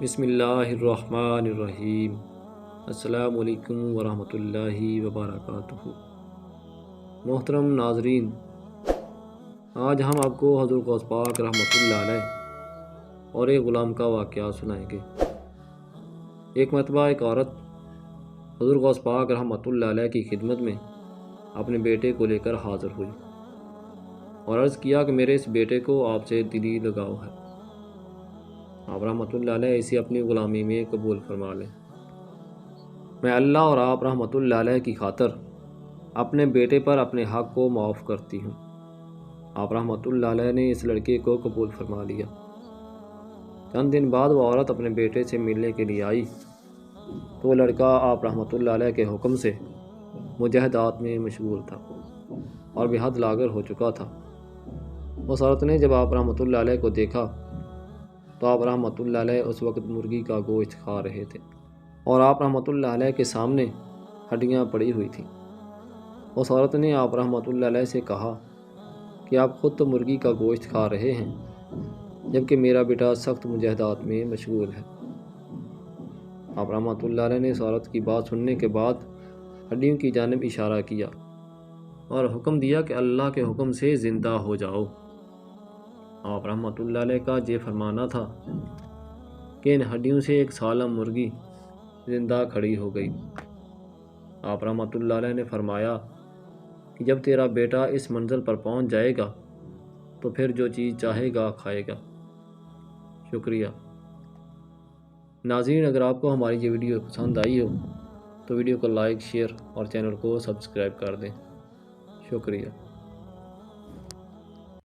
بسم اللہ الرحمن الرحیم۔ السلام علیکم ورحمۃ اللہ وبرکاتہ۔ محترم ناظرین، آج ہم آپ کو حضرت غوث پاک رحمۃ اللہ علیہ اور ایک غلام کا واقعہ سنائیں گے۔ ایک مرتبہ ایک عورت حضرت غوث پاک رحمۃ اللہ علیہ کی خدمت میں اپنے بیٹے کو لے کر حاضر ہوئی اور عرض کیا کہ میرے اس بیٹے کو آپ سے دلی لگاؤ ہے، آپ رحمۃ اللہ علیہ اسے اپنی غلامی میں قبول فرما لیں۔ میں اللہ اور آپ رحمۃ اللہ علیہ کی خاطر اپنے بیٹے پر اپنے حق کو معاف کرتی ہوں۔ آپ رحمۃ اللہ علیہ نے اس لڑکے کو قبول فرما لیا۔ چند دن بعد وہ عورت اپنے بیٹے سے ملنے کے لیے آئی تو وہ لڑکا آپ رحمۃ اللہ علیہ کے حکم سے مجاہدات میں مشغول تھا اور بے حد لاغر ہو چکا تھا۔ اس عورت نے جب آپ رحمۃ اللہ علیہ کو دیکھا تو آپ رحمۃ اللہ علیہ اس وقت مرغی کا گوشت کھا رہے تھے اور آپ رحمۃ اللہ علیہ کے سامنے ہڈیاں پڑی ہوئی تھیں۔ اس عورت نے آپ رحمۃ اللہ علیہ سے کہا کہ آپ خود تو مرغی کا گوشت کھا رہے ہیں جبکہ میرا بیٹا سخت مجاہدات میں مشغول ہے۔ آپ رحمۃ اللہ علیہ نے اس عورت کی بات سننے کے بعد ہڈیوں کی جانب اشارہ کیا اور حکم دیا کہ اللہ کے حکم سے زندہ ہو جاؤ۔ آپ رحمۃ اللہ علیہ کا یہ فرمانا تھا کہ ان ہڈیوں سے ایک سالم مرغی زندہ کھڑی ہو گئی۔ آپ رحمۃ اللہ علیہ نے فرمایا کہ جب تیرا بیٹا اس منزل پر پہنچ جائے گا تو پھر جو چیز چاہے گا کھائے گا۔ شکریہ ناظرین، اگر آپ کو ہماری یہ ویڈیو پسند آئی ہو تو ویڈیو کو لائک، شیئر اور چینل کو سبسکرائب کر دیں۔ شکریہ۔